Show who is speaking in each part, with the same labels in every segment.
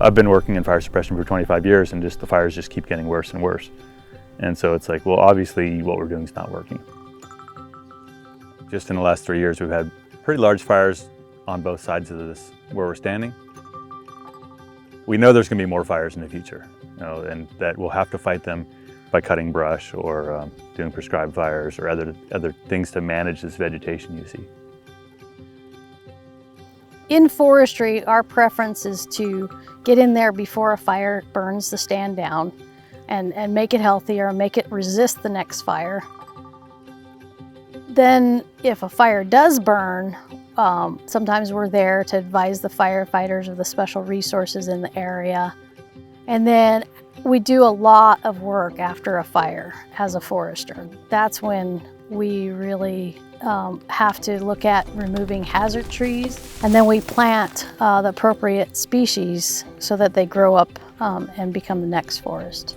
Speaker 1: I've been working in fire suppression for 25 years and the fires just keep getting worse and worse. And so it's like, well, obviously what we're doing is not working. Just in the last 3 years, we've had pretty large fires on both sides of this where we're standing. We know there's gonna be more fires in the future, and that we'll have to fight them by cutting brush or doing prescribed fires or other things to manage this vegetation you see.
Speaker 2: In forestry, our preference is to get in there before a fire burns the stand down and make it healthier, make it resist the next fire. Then if a fire does burn, sometimes we're there to advise the firefighters of the special resources in the area. And then we do a lot of work after a fire as a forester. That's when we really have to look at removing hazard trees, and then we plant the appropriate species so that they grow up and become the next forest.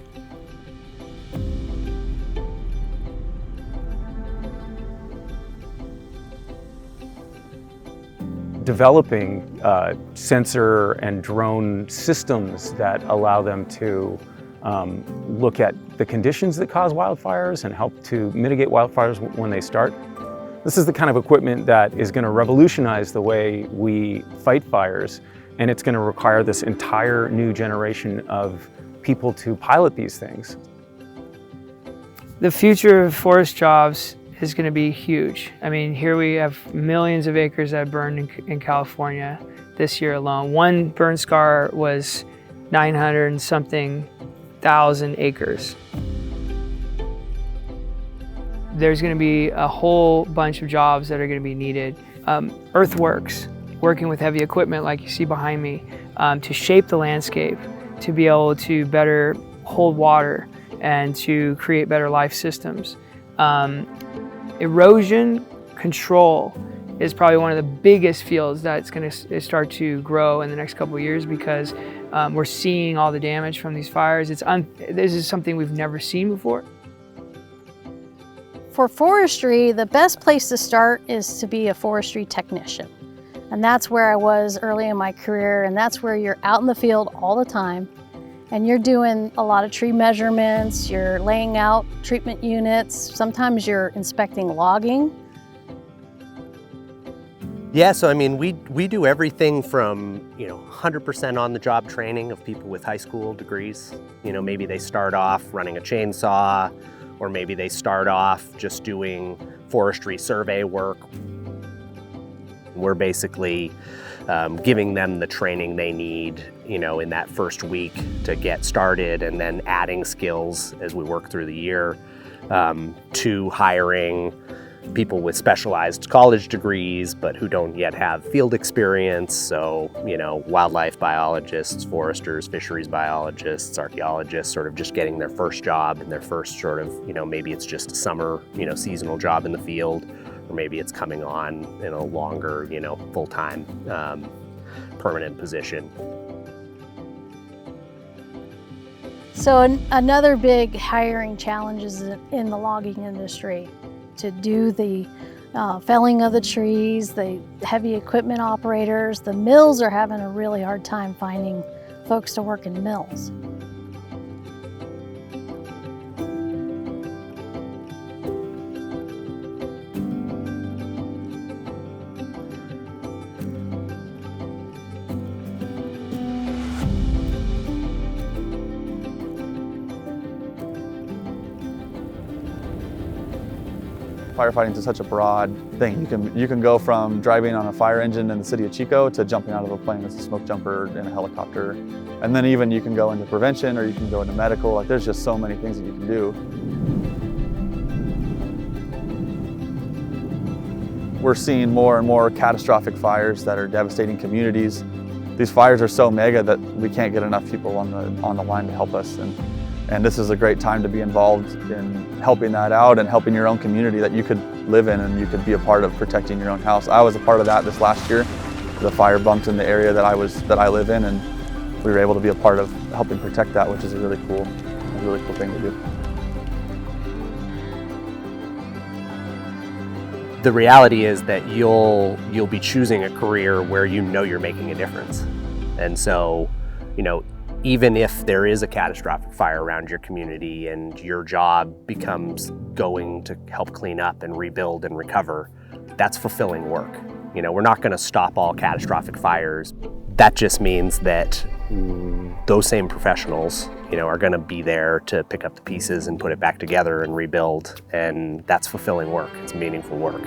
Speaker 3: Developing sensor and drone systems that allow them to look at the conditions that cause wildfires and help to mitigate wildfires when they start. This is the kind of equipment that is going to revolutionize the way we fight fires, and it's going to require this entire new generation of people to pilot these things.
Speaker 4: The future of forest jobs is going to be huge. I mean, here we have millions of acres that burned in California this year alone. One burn scar was 900 and something thousand acres. There's going to be a whole bunch of jobs that are going to be needed. Earthworks, working with heavy equipment like you see behind me, to shape the landscape, to be able to better hold water and to create better life systems. Erosion control is probably one of the biggest fields that's going to start to grow in the next couple of years, because we're seeing all the damage from these fires. This is something we've never seen before.
Speaker 2: For forestry, the best place to start is to be a forestry technician. And that's where I was early in my career, and that's where you're out in the field all the time. And you're doing a lot of tree measurements, you're laying out treatment units, sometimes you're inspecting logging.
Speaker 5: Yeah, so I mean, we do everything from, 100% on-the-job training of people with high school degrees. Maybe they start off running a chainsaw, or maybe they start off just doing forestry survey work. We're basically giving them the training they need, in that first week to get started, and then adding skills as we work through the year, to hiring people with specialized college degrees but who don't yet have field experience. So, wildlife biologists, foresters, fisheries biologists, archaeologists, sort of just getting their first job and their first sort of, maybe it's just a summer, seasonal job in the field, or maybe it's coming on in a longer, full-time, permanent position.
Speaker 2: So another big hiring challenge is in the logging industry. To do the felling of the trees, the heavy equipment operators. The mills are having a really hard time finding folks to work in mills.
Speaker 6: Firefighting is such a broad thing. You can go from driving on a fire engine in the city of Chico to jumping out of a plane as a smoke jumper in a helicopter. And then even you can go into prevention, or you can go into medical. Like, there's just so many things that you can do. We're seeing more and more catastrophic fires that are devastating communities. These fires are so mega that we can't get enough people on the line to help us. And this is a great time to be involved in helping that out and helping your own community that you could live in, and you could be a part of protecting your own house. I was a part of that this last year. The fire bumped in the area that I live in, and we were able to be a part of helping protect that, which is a really cool thing to do.
Speaker 5: The reality is that you'll be choosing a career where you're making a difference. And so, You know, even if there is a catastrophic fire around your community and your job becomes going to help clean up and rebuild and recover, that's fulfilling work. You know, we're not going to stop all catastrophic fires. That just means that those same professionals, you know, are going to be there to pick up the pieces and put it back together and rebuild, and that's fulfilling work. It's meaningful work.